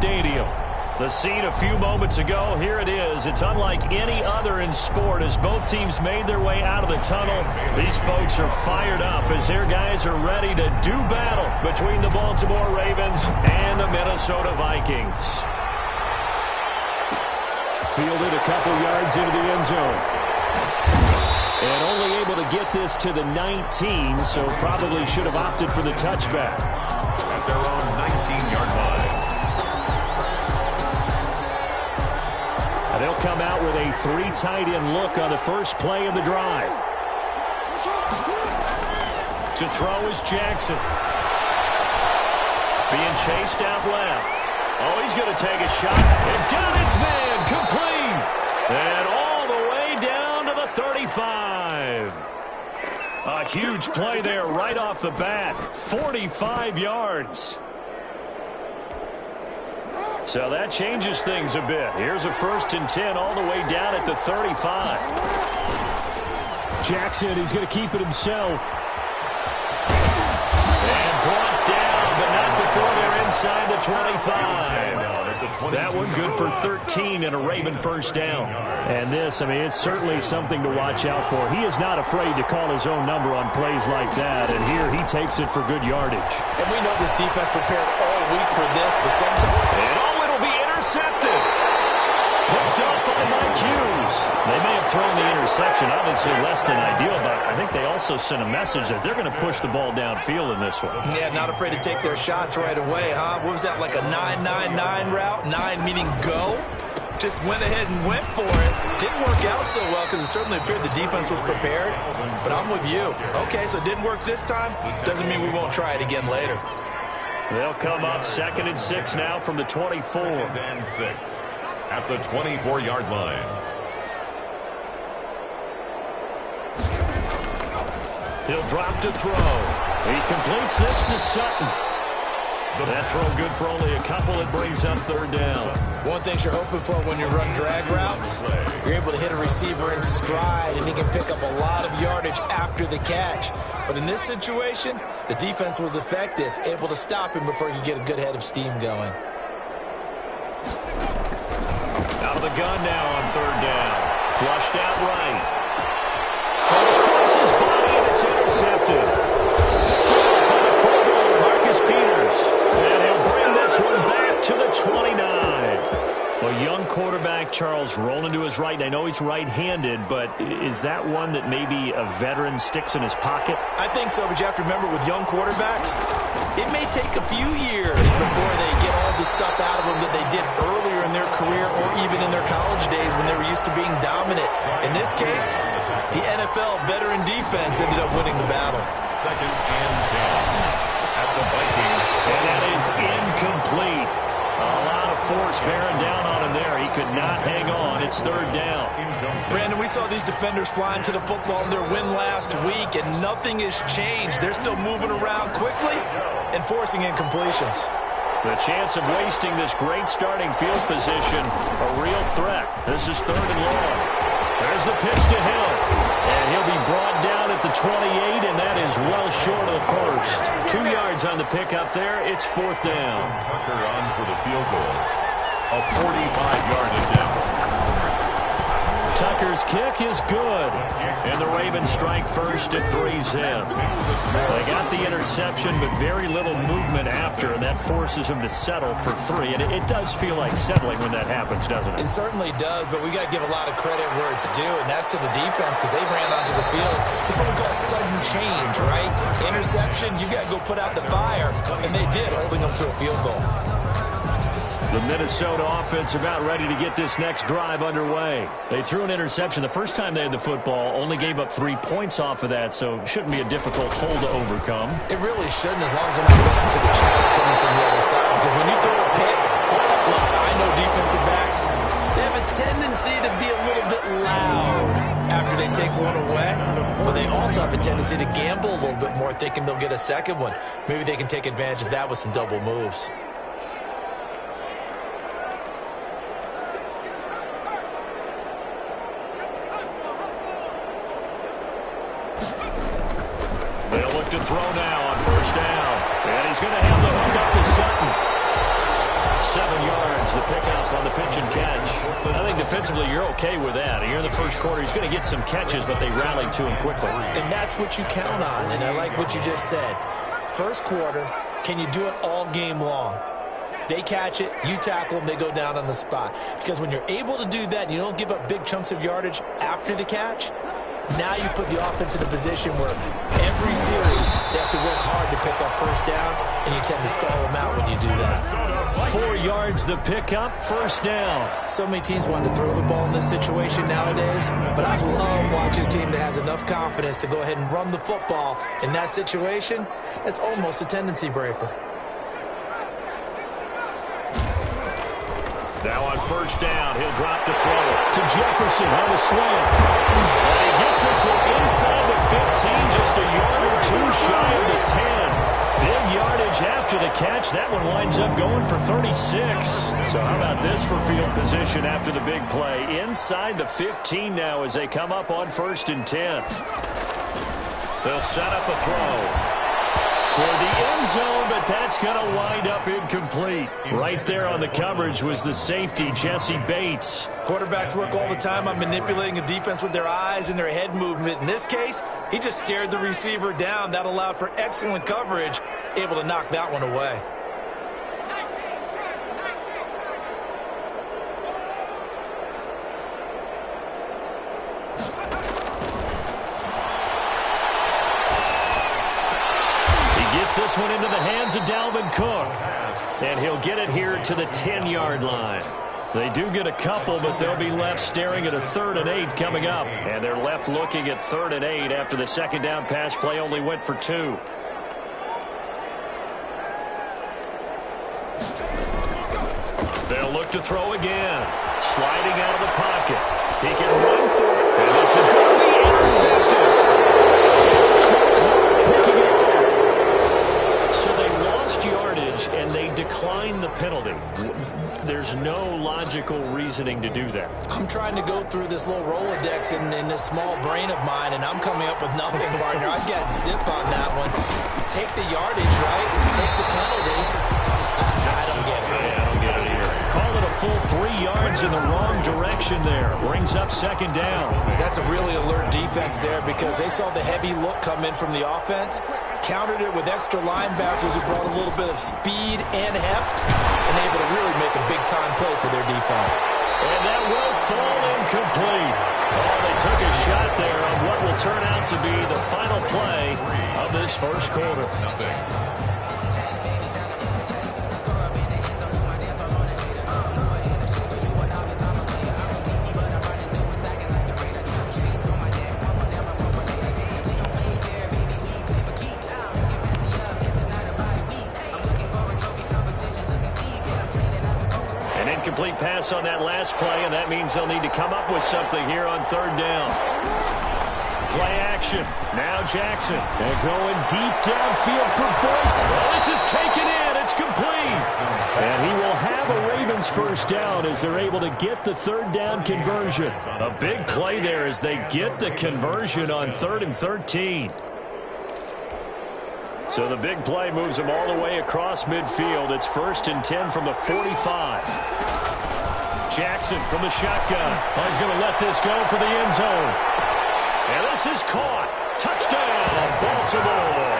Stadium. The scene a few moments ago, here it is. It's unlike any other in sport as both teams made their way out of the tunnel. These folks are fired up as their guys are ready to do battle between the Baltimore Ravens and the Minnesota Vikings. Fielded a couple yards into the end zone. And only able to get this to the 19, so probably should have opted for the touchback. At their own 19-yard line. They'll come out with a 3 tight end look on the first play of the drive. To throw is Jackson. Being chased out left. Oh, he's going to take a shot. And got his man complete. And all the way down to the 35. A huge play there right off the bat. 45 yards. So that changes things a bit. Here's a 1st and 10 all the way down at the 35. Jackson, he's going to keep it himself. And brought down, but not before they're inside the 25. That one good for 13 and a Raven first down. And this, I mean, it's certainly something to watch out for. He is not afraid to call his own number on plays like that. And here he takes it for good yardage. And we know this defense prepared all week for this, but sometimes... Intercepted. Picked up by Mike Hughes. They may have thrown the interception, obviously less than ideal, but I think they also sent a message that they're going to push the ball downfield in this one. Yeah, not afraid to take their shots right away, huh? What was that, like a 9-9-9 route? 9 meaning go? Just went ahead and went for it. Didn't work out so well because it certainly appeared the defense was prepared, but I'm with you. Okay, so it didn't work this time. Doesn't mean we won't try it again later. They'll come up 2nd and 6 now from the 24. 2nd and 6 at the 24-yard line. He'll drop to throw. He completes this to Sutton. That throw good for only a couple. It brings up 3rd down. One thing you're hoping for when you run drag routes, you're able to hit a receiver in stride, and he can pick up a lot of yardage after the catch. But in this situation, the defense was effective, able to stop him before he could get a good head of steam going. Out of the gun now on 3rd down. Flushed out right. From across his body, and it's intercepted. By the Pro Bowler, Marcus Peters. And he'll bring this one back to the 29. Well, young quarterback Charles rolling to his right. I know he's right-handed, but is that one that maybe a veteran sticks in his pocket? I think so, but you have to remember with young quarterbacks, it may take a few years before they get all the stuff out of them that they did earlier in their career or even in their college days when they were used to being dominant. In this case, the NFL veteran defense ended up winning the battle. 2nd and 10 at the Vikings. And that is incomplete. A lot of force bearing down on him there. He could not hang on. It's 3rd down. Brandon, we saw these defenders flying to the football in their win last week, and nothing has changed. They're still moving around quickly and forcing incompletions. The chance of wasting this great starting field position, a real threat. This is 3rd and long. There's the pitch to Hill. And he'll be brought down at the 28, and that is well short of the 1st. 2 yards on the pickup there. It's 4th down. Tucker on for the field goal. A 45-yard attempt. Tucker's kick is good. And the Ravens strike first at 3-zip. They got the interception, but very little movement after, and that forces them to settle for 3. And it does feel like settling when that happens, doesn't it? It certainly does, but we got to give a lot of credit where it's due, and that's to the defense because they ran onto the field. It's what we call sudden change, right? Interception, you got to go put out the fire, and they did, holding them to a field goal. The Minnesota offense about ready to get this next drive underway. They threw an interception the first time they had the football, only gave up 3 points off of that, so it shouldn't be a difficult hole to overcome. It really shouldn't, as long as they're not listening to the chatter coming from the other side, because when you throw a pick, look, I know defensive backs, they have a tendency to be a little bit loud after they take one away, but they also have a tendency to gamble a little bit more, thinking they'll get a second one. Maybe they can take advantage of that with some double moves. To throw now on 1st down. And he's going to have the hook up to Sutton. 7 yards. yards, the pickup on the pitch and catch. I think defensively you're okay with that. Here in the first quarter, he's going to get some catches, but they rallied to him quickly. And that's what you count on, and I like what you just said. First quarter, can you do it all game long? They catch it, you tackle them, they go down on the spot. Because when you're able to do that and you don't give up big chunks of yardage after the catch, now you put the offense in a position where every series they have to work hard to pick up first downs, and you tend to stall them out when you do that. 4 yards the pickup, first down. So many teams want to throw the ball in this situation nowadays, but I love watching a team that has enough confidence to go ahead and run the football in that situation. That's almost a tendency breaker. Now on first down, he'll drop the throw to Jefferson on the slant. And he gets this one inside the 15, just a yard or two shy of the 10. Big yardage after the catch. That one winds up going for 36. So how about this for field position after the big play? Inside the 15 now as they come up on 1st and 10. They'll set up a throw toward the end zone, but that's going to wind up incomplete. Right there on the coverage was the safety, Jesse Bates. Quarterbacks work all the time on manipulating a defense with their eyes and their head movement. In this case, he just stared the receiver down. That allowed for excellent coverage, able to knock that one away. This one into the hands of Dalvin Cook. And he'll get it here to the 10-yard line. They do get a couple, but they'll be left staring at a 3rd and 8 coming up. And they're left looking at 3rd and 8 after the second down pass play only went for 2. They'll look to throw again. Sliding out of the pocket. He can run for it. And this is going to be intercepted. It's Chuck Clark picking it up. So they lost yardage, and they declined the penalty. There's no logical reasoning to do that. I'm trying to go through this little Rolodex in this small brain of mine, and I'm coming up with nothing, partner. I've got zip on that one. Take the yardage, right? Take the penalty. I don't get it. Yeah, I don't get it either. Call it a full 3 yards in the wrong direction there. Brings up second down. That's a really alert defense there because they saw the heavy look come in from the offense, countered it with extra linebackers who brought a little bit of speed and heft, and able to really make a big-time play for their defense. And that will fall incomplete. Oh, they took a shot there on what will turn out to be the final play of this first quarter. Incomplete pass on that last play, and that means they'll need to come up with something here on 3rd down. Play action. Now Jackson. And going deep downfield for Boyd. Well, this is taken in. It's complete. And he will have a Ravens first down as they're able to get the 3rd down conversion. A big play there as they get the conversion on 3rd and 13. So the big play moves them all the way across midfield. It's 1st and 10 from the 45. Jackson from the shotgun. Oh, he's going to let this go for the end zone. And this is caught. Touchdown, Baltimore.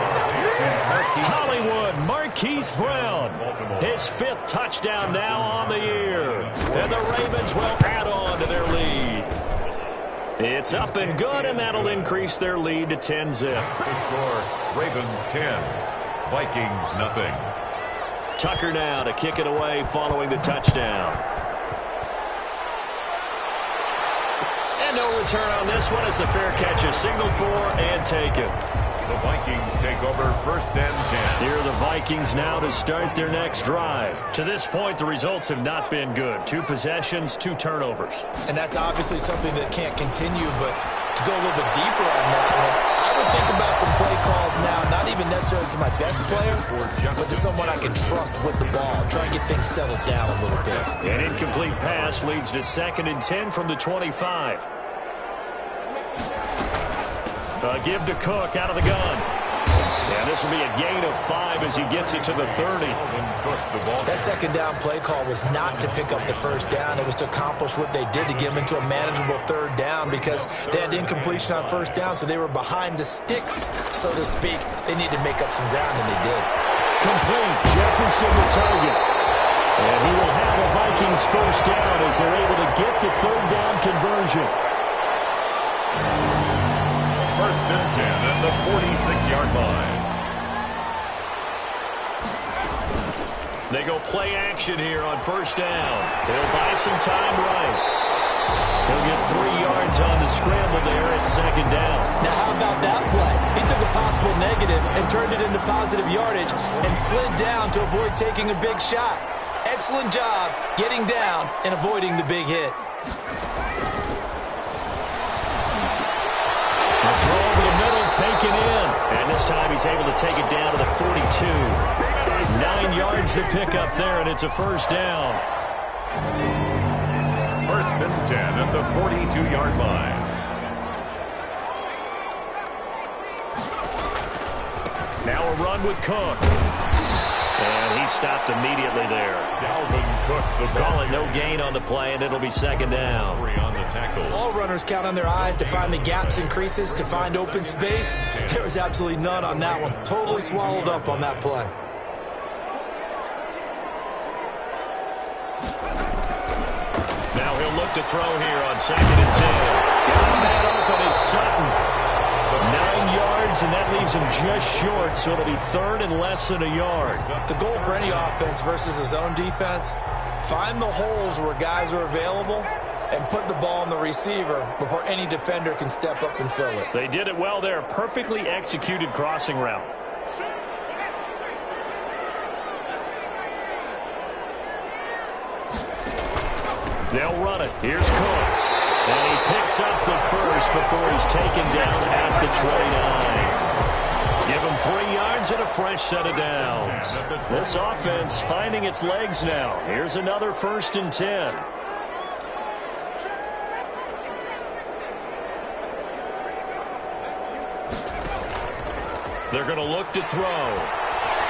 Hollywood, Marquise Brown. His 5th touchdown now on the year. And the Ravens will add on to their lead. It's up and good, and that'll increase their lead to 10-zip. The score, Ravens 10, Vikings nothing. Tucker now to kick it away following the touchdown. And no return on this one as the fair catch is signaled for and taken. The Vikings take over 1st and 10. Here are the Vikings now to start their next drive. To this point, the results have not been good. 2 possessions, 2 turnovers. And that's obviously something that can't continue, but to go a little bit deeper on that one, I would think about some play calls now, not even necessarily to my best player, but to someone I can trust with the ball. Try and get things settled down a little bit. An incomplete pass leads to 2nd and 10 from the 25. Give to Cook out of the gun. And this will be a gain of 5 as he gets it to the 30. That second down play call was not to pick up the first down. It was to accomplish what they did to get them into a manageable third down because they had incompletion on first down, so they were behind the sticks, so to speak. They needed to make up some ground, and they did. Complete. Jefferson the target. And he will have a Vikings first down as they're able to get the third down conversion. First and 10 at the 46-yard line. They go play action here on first down. They'll buy some time right. He'll get 3 yards on the scramble there at second down. Now, how about that play? He took a possible negative and turned it into positive yardage and slid down to avoid taking a big shot. Excellent job getting down and avoiding the big hit. A throw over the middle, taken in. And this time he's able to take it down to the 42. 9 yards to pick up there, and it's a first down. First and 10 at the 42-yard line. Now a run with Cook. And he stopped immediately there. Dalvin Cook, the Call it no gain on the play, and it'll be second down. on the tackle. All runners count on their eyes to find the gaps and creases, to find open space. There was absolutely none on that one. Totally swallowed up on that play. Now he'll look to throw here on second and 10. Got him that open, it's Sutton. 9 yards, and that leaves him just short, so it'll be third and less than a yard. The goal for any offense versus his own defense, find the holes where guys are available and put the ball on the receiver before any defender can step up and fill it. They did it well there. Perfectly executed crossing route. They'll run it. Here's Cook. And he picks up the first before he's taken down at the 29. Give him 3 yards and a fresh set of downs. This offense finding its legs now. Here's another first and 10. They're going to look to throw.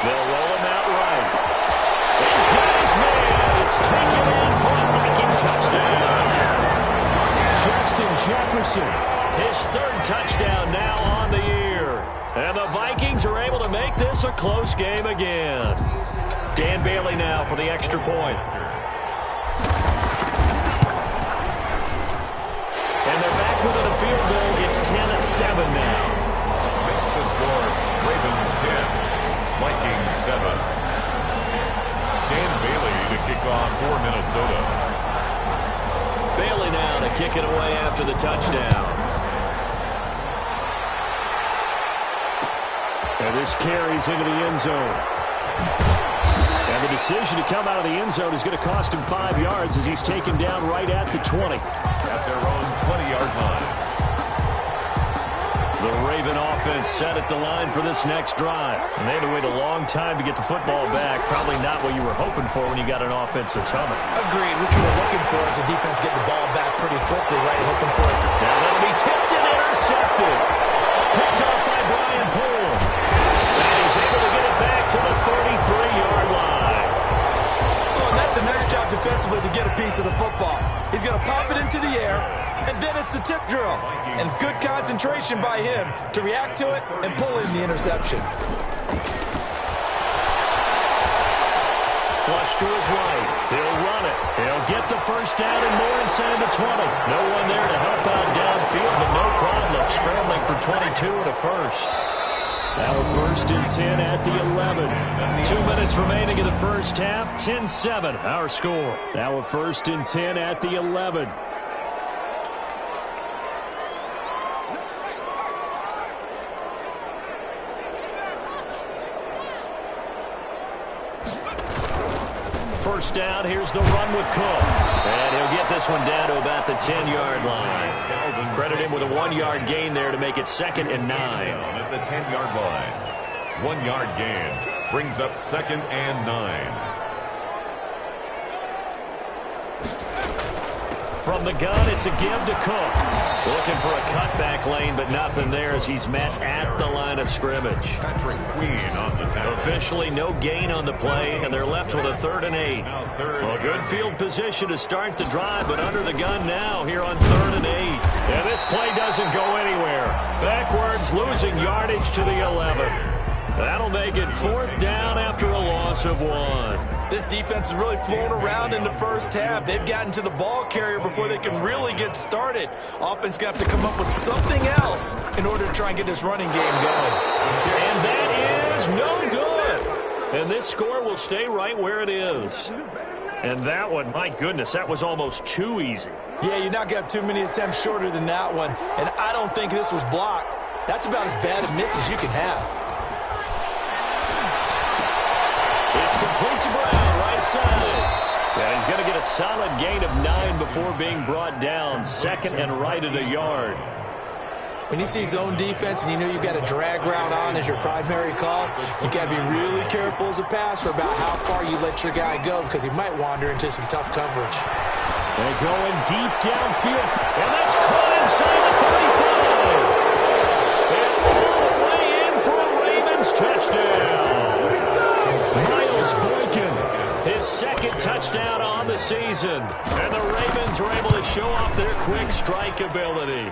They'll roll him out right. He's got his man. It's taken in for a Viking touchdown. Justin Jefferson, his third touchdown now on the year. And the Vikings are able to make this a close game again. Dan Bailey now for the extra point. And they're back within a field goal. It's 10-7 now. Makes the score Ravens 10, Vikings 7. Dan Bailey to kick off for Minnesota. Bailey now to kick it away after the touchdown. And this carries into the end zone. And the decision to come out of the end zone is going to cost him 5 yards as he's taken down right at the 20. At their own 20-yard line. The Raven offense set at the line for this next drive. And they had to wait a long time to get the football back. Probably not what you were hoping for when you got an offense that's humming. Agreed. What you were looking for is the defense getting the ball back pretty quickly, right? Hoping for it to... Now that'll be tipped and intercepted. Picked off by Brian Poole. And he's able to get it back to the 33-yard line. Oh, and that's a nice job defensively to get a piece of the football. He's going to pop it into the air, and then it's the tip drill. And good concentration by him to react to it and pull in the interception. Flush to his right. He'll run it. He'll get the first down and more inside the 20. No one there to help out downfield, but no problem. Scrambling for 22 and a first. Now first and 10 at the 11. 2 minutes remaining in the first half. 10-7, our score. Now a first and 10 at the 11. First down, here's the run with Cook. And he'll get this one down to about the 10-yard line. Credit him with a 1-yard gain there to make it 2nd and 9. At the 10-yard line. 1-yard gain brings up 2nd and 9. From the gun, it's a give to Cook. Looking for a cutback lane, but nothing there as he's met at the line of scrimmage. Patrick Queen on the tackle. Officially no gain on the play, and they're left with a 3rd and 8. Well, good field position to start the drive, but under the gun now here on 3rd and 8. And this play doesn't go anywhere. Backwards, losing yardage to the 11. That'll make it 4th down after a loss of 1. This defense is really flown around in the first half. They've gotten to the ball carrier before they can really get started. Offense going to have to come up with something else in order to try and get this running game going. And that is no good. And this score will stay right where it is. And that one, my goodness, that was almost too easy. Yeah, you're not going to have too many attempts shorter than that one. And I don't think this was blocked. That's about as bad a miss as you can have. It's complete to Brown, right side. And he's going to get a solid gain of 9 before being brought down. 2nd and right at a yard. When you see zone defense and you know you've got a drag route on as your primary call, you got to be really careful as a passer about how far you let your guy go because he might wander into some tough coverage. They're going deep downfield. And that's caught inside the 35. And all the way in for a Ravens touchdown. Miles Boykin, his 2nd touchdown on the season. And the Ravens are able to show off their quick strike ability.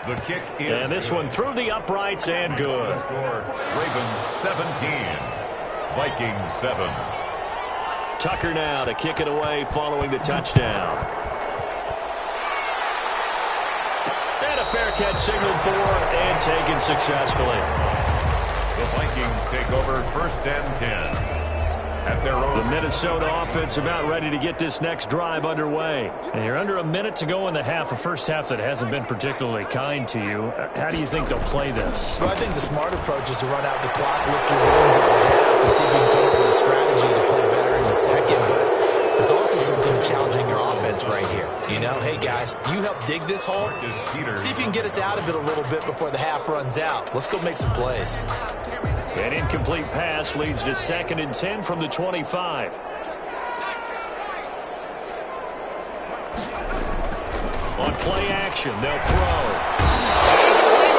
The kick is and this one through the uprights and good. Ravens 17, Vikings 7. Tucker now to kick it away following the touchdown. And a fair catch signaled for and taken successfully. The Vikings take over 1st and 10. At their own. The Minnesota offense about ready to get this next drive underway. And you're under a minute to go in the half, a first half that hasn't been particularly kind to you. How do you think they'll play this? Well, I think the smart approach is to run out the clock, lick your wounds at the half, and see if you can come up with a strategy to play better in the second. But there's also something challenging your offense right here. You know, hey, guys, you help dig this hole. See if you can get us out of it a little bit before the half runs out. Let's go make some plays. An incomplete pass leads to 2nd and 10 from the 25. On play action, they'll throw.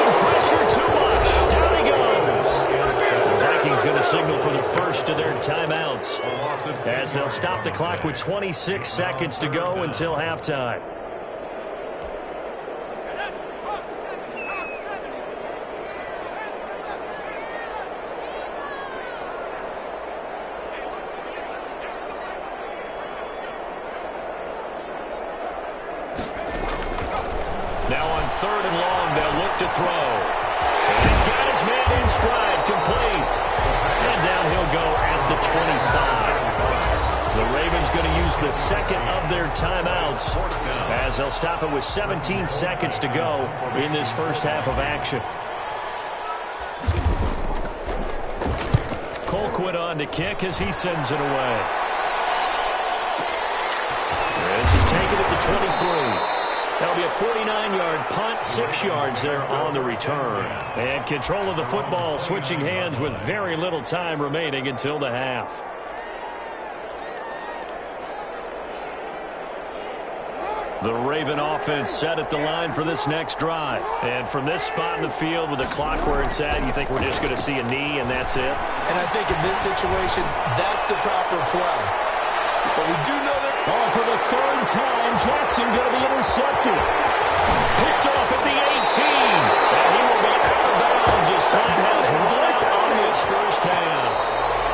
And pressure too much. Down he goes. The Vikings going to signal for the first of their timeouts as they'll stop the clock with 26 seconds to go until halftime. Now on 3rd and long, they'll look to throw. And he's got his man in stride, complete. And down he'll go at the 25. The Ravens going to use the 2nd of their timeouts as they'll stop it with 17 seconds to go in this first half of action. Colquitt on to kick as he sends it away. This is taken at the 23. That'll be a 49-yard punt, 6 yards there on the return. And control of the football switching hands with very little time remaining until the half. The Raven offense set at the line for this next drive. And from this spot in the field with the clock where it's at, you think we're just going to see a knee and that's it? And I think in this situation, that's the proper play. But we do know that. Oh, for the 3rd time, Jackson going to be intercepted. Picked off at the 18. And he will be out of bounds as time has run out on this first half.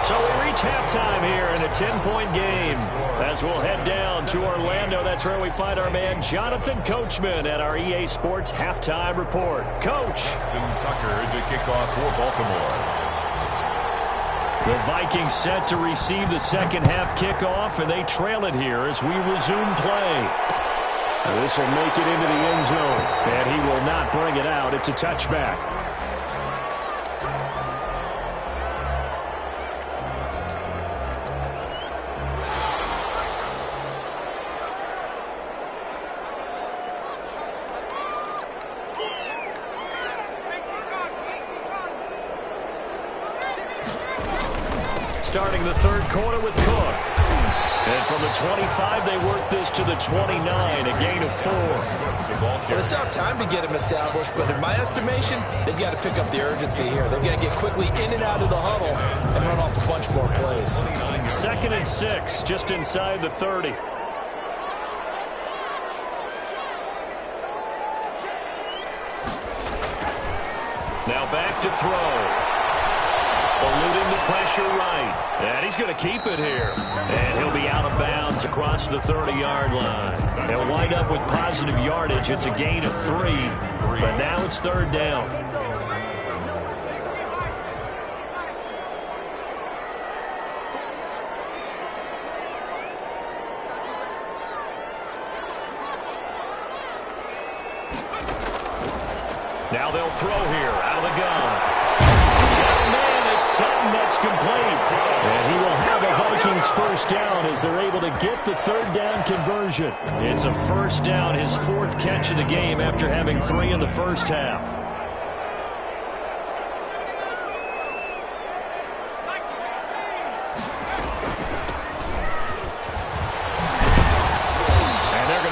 So we reach halftime here in a 10-point game. As we'll head down to Orlando, that's where we find our man Jonathan Coachman at our EA Sports Halftime Report. Coach. Tucker to kick off for Baltimore. The Vikings set to receive the second half kickoff, and they trail it here as we resume play. This will make it into the end zone, and he will not bring it out. It's a touchback. Starting the 3rd quarter with Cook. And from the 25, they work this to the 29, a gain of 4. Well, they still have time to get him established, but in my estimation, they've got to pick up the urgency here. They've got to get quickly in and out of the huddle and run off a bunch more plays. 2nd and 6, just inside the 30. Now back to throw. Eluding the pressure right. And he's going to keep it here. And he'll be out of bounds across the 30-yard line. They'll wind up with positive yardage. It's a gain of 3. But now it's 3rd down. Now they'll throw here out of the gun. He's got a man. It's Sutton that's complete. And he will have a Vikings first down as they're able to get the 3rd down conversion. It's a first down, his 4th catch of the game after having 3 in the first half.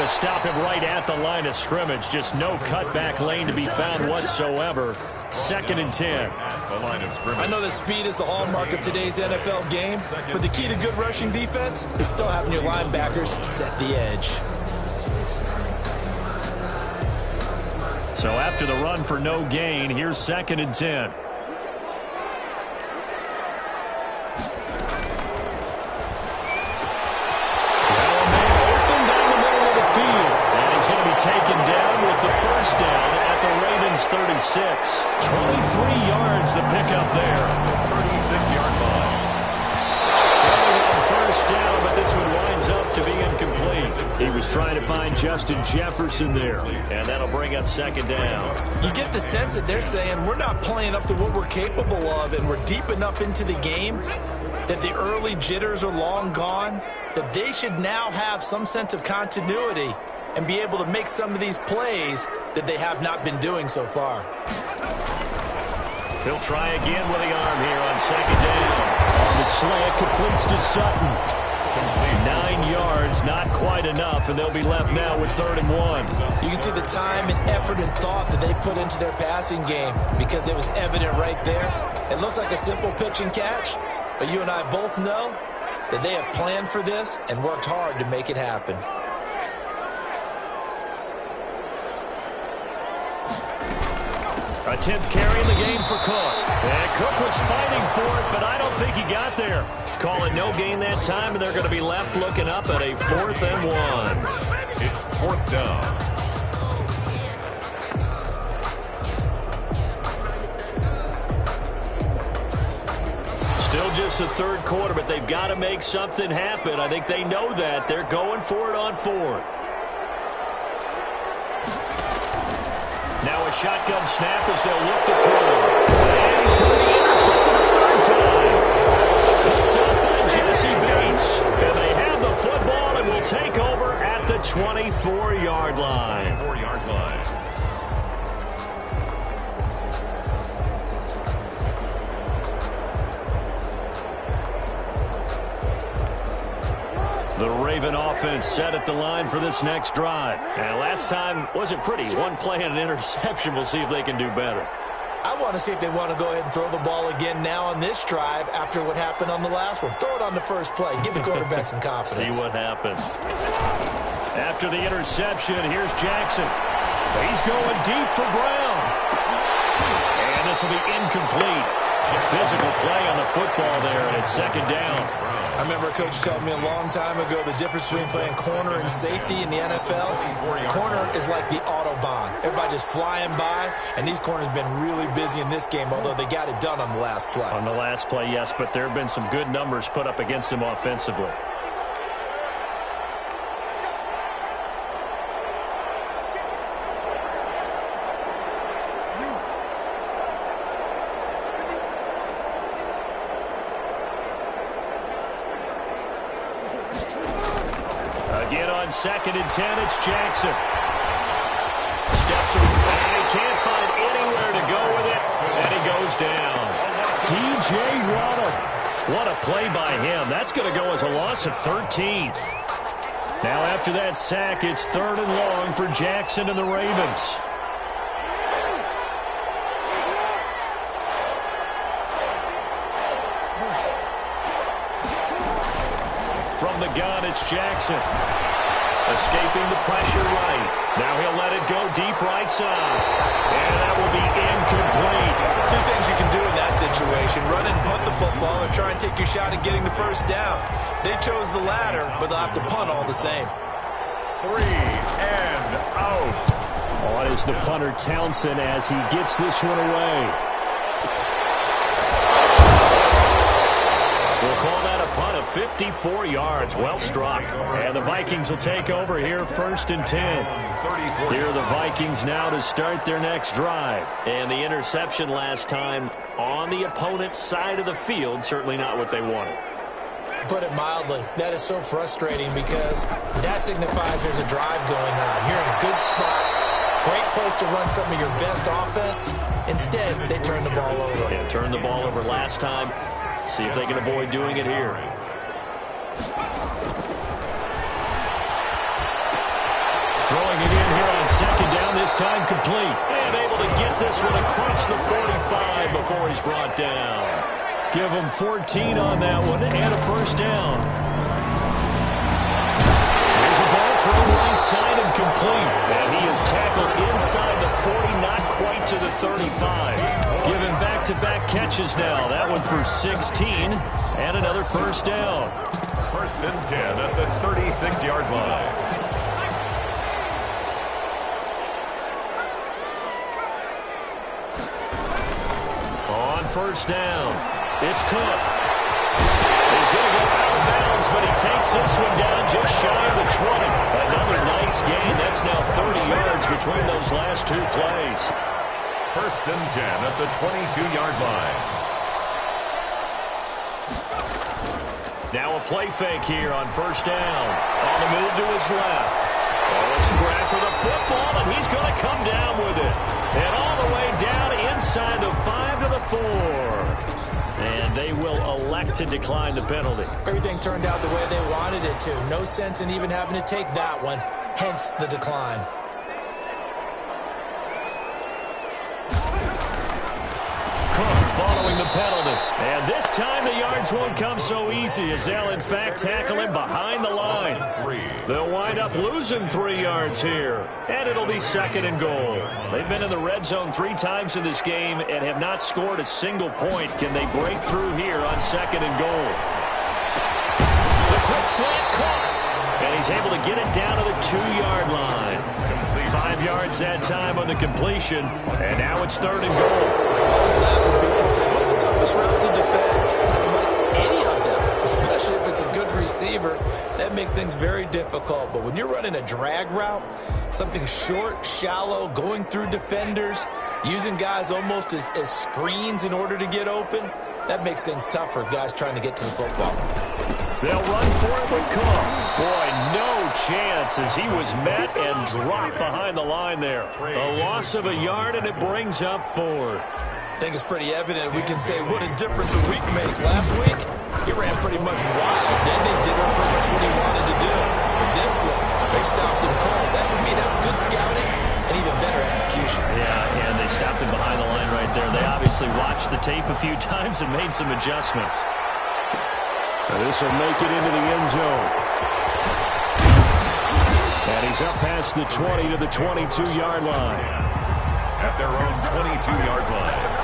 Stop him right at the line of scrimmage. Just no cutback lane to be found whatsoever. 2nd and 10. I know that speed is the hallmark of today's NFL game, but the key to good rushing defense is still having your linebackers set the edge. So after the run for no gain, here's 2nd and 10. Taken down with the first down at the Ravens 36. 23 yards the pickup there. 36-yard line. On first down, but this one winds up to be incomplete. He was trying to find Justin Jefferson there, and that'll bring up 2nd down. You get the sense that they're saying we're not playing up to what we're capable of, and we're deep enough into the game that the early jitters are long gone, that they should now have some sense of continuity and be able to make some of these plays that they have not been doing so far. He'll try again with the arm here on 2nd down. On the slant, completes to Sutton. 9 yards, not quite enough, and they'll be left now with 3rd and 1. You can see the time and effort and thought that they put into their passing game because it was evident right there. It looks like a simple pitch and catch, but you and I both know that they have planned for this and worked hard to make it happen. A 10th carry in the game for Cook. And Cook was fighting for it, but I don't think he got there. Call it no gain that time, and they're going to be left looking up at a 4th and 1. It's 4th down. Still just the 3rd quarter, but they've got to make something happen. I think they know that. They're going for it on 4th. Now a shotgun snap as they'll look to throw. And he's going to be intercepted a 3rd time. Picked up by Jesse Bates. And they have the football and will take over at the 24-yard line. 4-yard line. The Raven offense set at the line for this next drive. And last time wasn't pretty. One play and an interception. We'll see if they can do better. I want to see if they want to go ahead and throw the ball again now on this drive after what happened on the last one. Throw it on the first play. Give the quarterback some confidence. See what happens. After the interception, here's Jackson. He's going deep for Brown. And this will be incomplete. Physical play on the football there, and it's 2nd down. I remember a coach telling me a long time ago the difference between playing corner and safety in the NFL. Corner is like the Autobahn. Everybody just flying by, and these corners have been really busy in this game, although they got it done on the last play. On the last play, yes, but there have been some good numbers put up against them offensively. Again on 2nd and 10, it's Jackson. Steps away, and he can't find anywhere to go with it, and he goes down. D.J. Waddle What a play by him. That's going to go as a loss of 13. Now after that sack, it's 3rd and long for Jackson and the Ravens. From the gun, it's Jackson. Escaping the pressure right. Now he'll let it go deep right side. And that will be incomplete. Two things you can do in that situation. Run and punt the football or try and take your shot at getting the first down. They chose the latter, but they'll have to punt all the same. 3 and out. On is the punter Townsend as he gets this one away. We'll call that a punt of 54 yards. Well struck. And the Vikings will take over here 1st and 10. Here are the Vikings now to start their next drive. And the interception last time on the opponent's side of the field. Certainly not what they wanted. Put it mildly, that is so frustrating because that signifies there's a drive going on. You're in a good spot. Great place to run some of your best offense. Instead, they turn the ball over. Yeah, turned the ball over last time. See if they can avoid doing it here. Throwing it in here on 2nd down, this time complete. And able to get this one across the 45 before he's brought down. Give him 14 on that one and a 1st down. Here's a ball thrown right side and complete. And he is tackled inside the 40, not quite to the 35. Giving back-to-back catches now. That one for 16 and another 1st down. 1st and 10 at the 36-yard line. On 1st down, it's Cook. He's going to go out of bounds, but he takes this one down just shy of the 20. Another nice gain. That's now 30 yards between those last 2 plays. 1st and 10 at the 22-yard line. Now a play fake here on 1st down. On the move to his left. Oh, a scrap for the football, and he's going to come down with it. And all the way down inside the 5 to the 4. And they will elect to decline the penalty. Everything turned out the way they wanted it to. No sense in even having to take that one, hence the decline. Cook following the penalty. And this time the yards won't come so easy as they'll in fact tackle him behind the line. They'll wind up losing 3 yards here. And it'll be 2nd and goal. They've been in the red zone 3 times in this game and have not scored a single point. Can they break through here on 2nd and goal? The quick slant caught. And he's able to get it down to the 2-yard line. 5 yards that time on the completion. And now it's 3rd and goal. I always laugh when people say, what's the toughest route to defend? I'm like, any of them, especially if it's a good receiver. That makes things very difficult. But when you're running a drag route, something short, shallow, going through defenders, using guys almost as screens in order to get open, that makes things tough for guys trying to get to the football. They'll run for it with Cook. Boy, no chance as he was met and dropped behind the line there. A loss of a yard, and it brings up 4th. I think it's pretty evident we can say what a difference a week makes. Last week, he ran pretty much wild, didn't he? Did pretty much what he wanted to do. But this one, they stopped him cold. That, to me, that's good scouting and even better execution. Yeah, and they stopped him behind the line right there. They obviously watched the tape a few times and made some adjustments. This will make it into the end zone. And he's up past the 20 to the 22-yard line. At their own 22-yard line.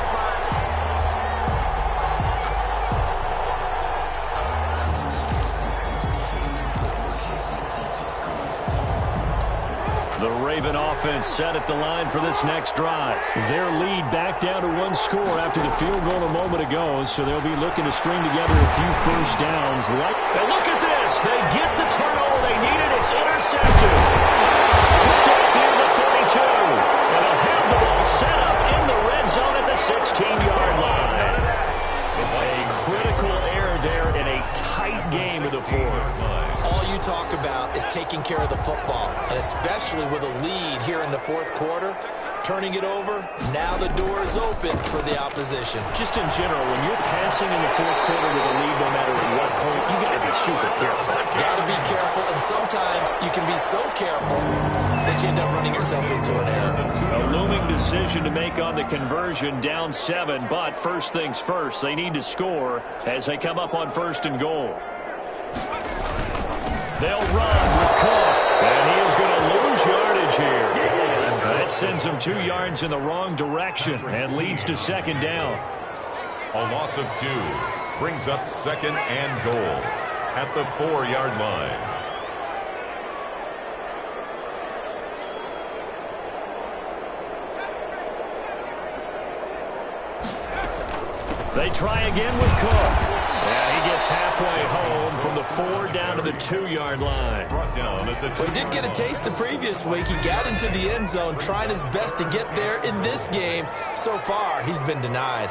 The Raven offense set at the line for this next drive. Their lead back down to 1 score after the field goal a moment ago, so they'll be looking to string together a few 1st downs. And look at this. They get the turnover they needed. It's intercepted. Picked up near the 32. And they'll have the ball set up in the red zone at the 16-yard line. A critical error there in a tight game of the 4th. All you talk about is taking care of the football, and especially with a lead here in the 4th quarter, turning it over. Now the door is open for the opposition. Just in general, when you're passing in the fourth quarter with a lead, no matter at what point, you got to be super careful. Got to be careful, and sometimes you can be so careful that you end up running yourself into an error. A looming decision to make on the conversion, down 7, but first things first, they need to score as they come up on 1st and goal. They'll run with Cook, and he is going to lose yardage here. That sends him 2 yards in the wrong direction and leads to 2nd down. A loss of 2 brings up 2nd and goal at the 4-yard line. They try again with Cook. And he gets halfway home from the 4 down to the 2-yard line. Well, he did get a taste the previous week. He got into the end zone, trying his best to get there in this game. So far, he's been denied.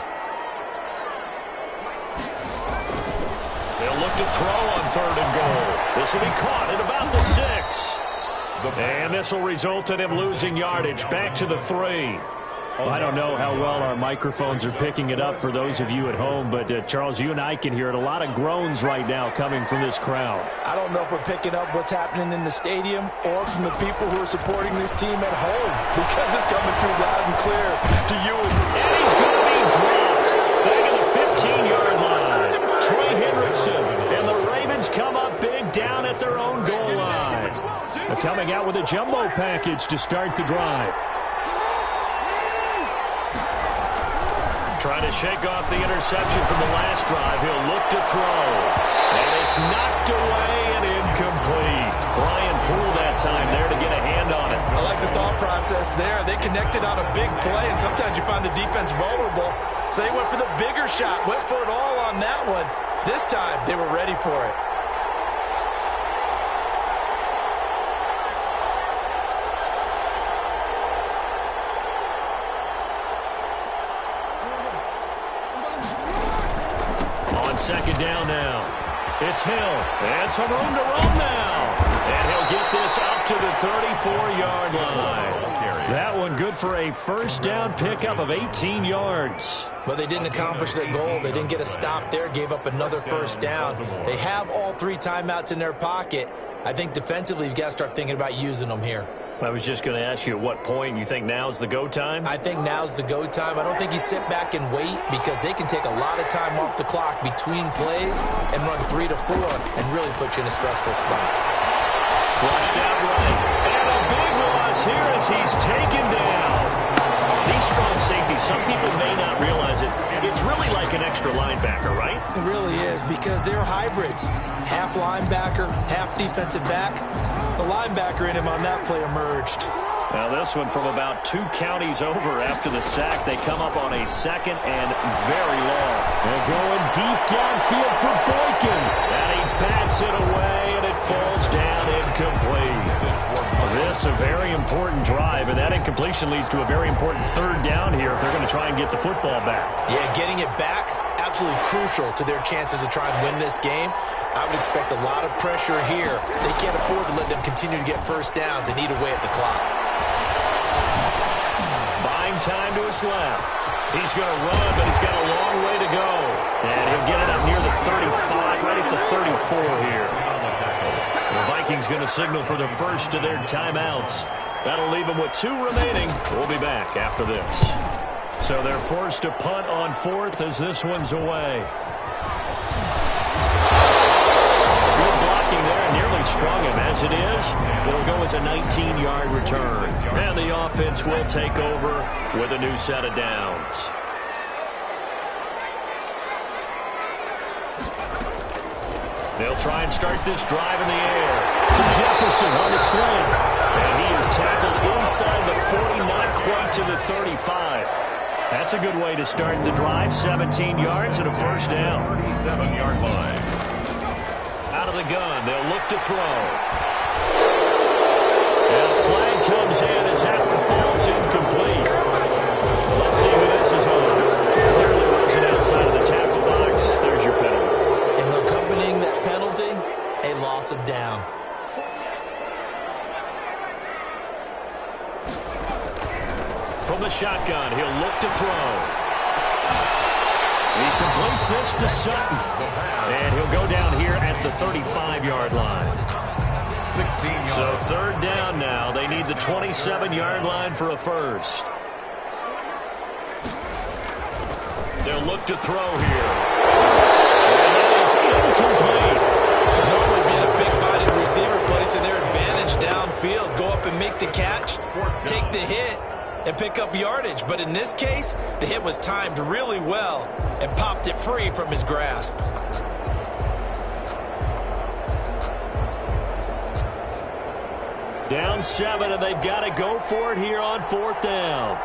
They'll look to throw on 3rd and goal. This will be caught at about the 6. And this will result in him losing yardage back to the 3. Well, I don't know how well our microphones are picking it up for those of you at home, but Charles, you and I can hear it. A lot of groans right now coming from this crowd. I don't know if we're picking up what's happening in the stadium or from the people who are supporting this team at home, because it's coming through loud and clear to you. And he's going to be dropped back at the 15-yard line. Trey Hendrickson and the Ravens come up big down at their own goal line. They're coming out with a jumbo package to start the drive. Trying to shake off the interception from the last drive. He'll look to throw. And it's knocked away and incomplete. Brian Poole that time there to get a hand on it. I like the thought process there. They connected on a big play, and sometimes you find the defense vulnerable. So they went for the bigger shot, went for it all on that one. This time, they were ready for it. Second down now. It's Hill. And some room to run now. And he'll get this up to the 34-yard line. That one good for a first down pickup of 18 yards. But they didn't accomplish their goal. They didn't get a stop there, gave up another first down. They have all 3 timeouts in their pocket. I think defensively, you've got to start thinking about using them here. I was just going to ask you at what point you think now's the go time? I think now's the go time. I don't think you sit back and wait, because they can take a lot of time off the clock between plays and run 3 to 4 and really put you in a stressful spot. Flushed out right. And a big loss here as he's taken down. These strong safeties, some people may not realize it. It's really like an extra linebacker, right? It really is, because they're hybrids. Half linebacker, half defensive back. The linebacker in him on that play emerged. Now this one from about 2 counties over after the sack. They come up on a 2nd and very long. They're going deep downfield for Boykin. And he bats it away, and it falls down incomplete. This a very important drive, and that incompletion leads to a very important 3rd down here if they're going to try and get the football back. Yeah, getting it back, absolutely crucial to their chances to try and win this game. I would expect a lot of pressure here. They can't afford to let them continue to get first downs and eat away at the clock. Buying time to his left. He's going to run, but he's got a long way to go. And he'll get it up near the 35, right at the 34 here. The Vikings going to signal for their first of their timeouts. That'll leave them with 2 remaining. We'll be back after this. So they're forced to punt on 4th as this one's away. Good blocking there, and nearly sprung him. As it is, it'll go as a 19-yard return. And the offense will take over with a new set of downs. They'll try and start this drive in the air. To Jefferson on the sling. And he is tackled inside the 40, not quite to the 35. That's a good way to start the drive. 17 yards and a first down. 37-yard line. Out of the gun, they'll look to throw. And a flag comes in as that one falls incomplete. Let's see who this is on. Clearly wasn't outside of the tackle box. There's your penalty. And accompanying that penalty, a loss of down. From the shotgun, he'll look to throw. He completes this to Sutton. And he'll go down here at the 35-yard line. 16 yards. So third down now. They need the 27-yard line for a first. They'll look to throw here. And that is incomplete. Normally being a big-bodied receiver plays to their advantage downfield. Go up and make the catch, take the hit, and pick up yardage. But in this case, the hit was timed really well and popped it free from his grasp. Down 7, and they've got to go for it here on fourth down.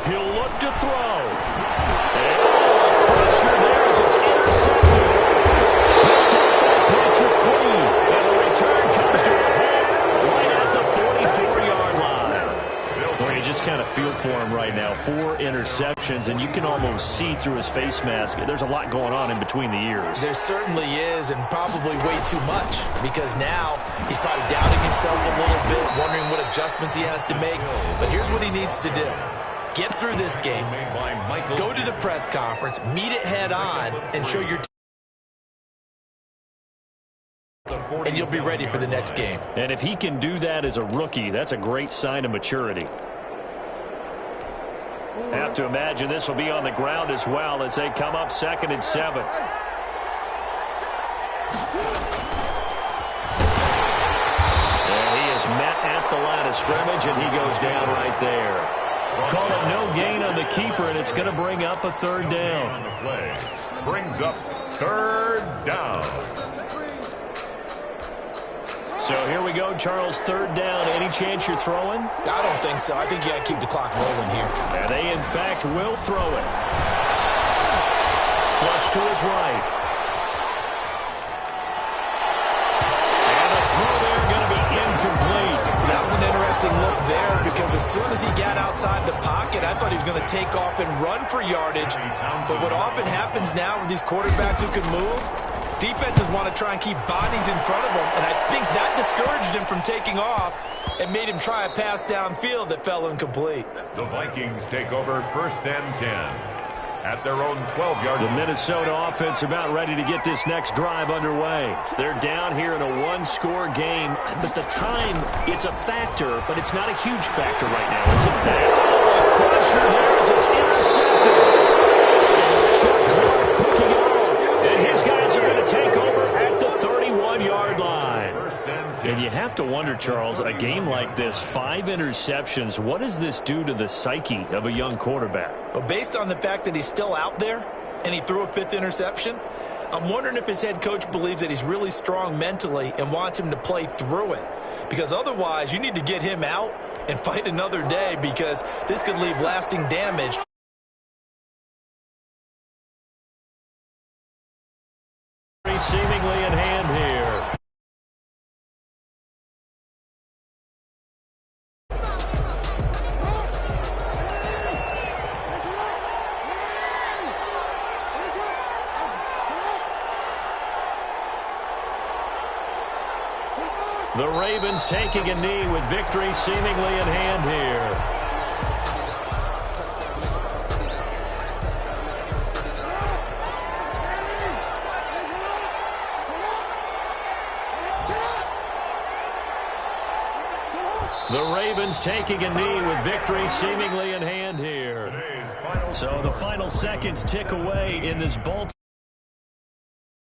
He'll look to throw. And a crusher there as it's intercepted. Picked up by Patrick Queen. And the return comes to a head right at the 44-yard line. Well, you just kind of feel for him right now. 4 interceptions, and you can almost see through his face mask. There's a lot going on in between the ears. There certainly is, and probably way too much, because now he's probably doubting himself a little bit, wondering what adjustments he has to make. But here's what he needs to do. Get through this game, go to the press conference, meet it head on, and show your team, and you'll be ready for the next game. And if he can do that as a rookie, that's a great sign of maturity. Have to imagine this will be on the ground as well as they come up 2nd and 7. And he is met at the line of scrimmage, and he goes down right there. Call it no gain on the keeper, and it's going to bring up a third down. On the play. Brings up third down. So here we go, Charles, third down. Any chance you're throwing? I don't think so. I think you got to keep the clock rolling here. And they, in fact, will throw it. Flush to his right. And the throw there going to be incomplete. That was an interesting look there, because as soon as he got outside the pocket, I thought he was going to take off and run for yardage. But what often happens now with these quarterbacks who can move, defenses want to try and keep bodies in front of them, and I think that discouraged him from taking off and made him try a pass downfield that fell incomplete. The Vikings take over 1st and 10 at their own 12-yard line. The Minnesota offense about ready to get this next drive underway. They're down here in a one-score game, but the time, it's a factor, but it's not a huge factor right now, is it? Oh, a crusher there as it's intercepted. It's Chuck Clark picking it off, and his guys are going to take over at the 31-yard line. 1st and 10. And you have to wonder, Charles, a game like this, 5 interceptions, what does this do to the psyche of a young quarterback? Well, based on the fact that he's still out there and he threw a 5th interception, I'm wondering if his head coach believes that he's really strong mentally and wants him to play through it. Because otherwise, you need to get him out and fight another day, because this could leave lasting damage. Seemingly in hand here. The Ravens taking a knee with victory seemingly in hand here. The Ravens taking a knee with victory seemingly in hand here. So the final seconds tick away in this Baltimore.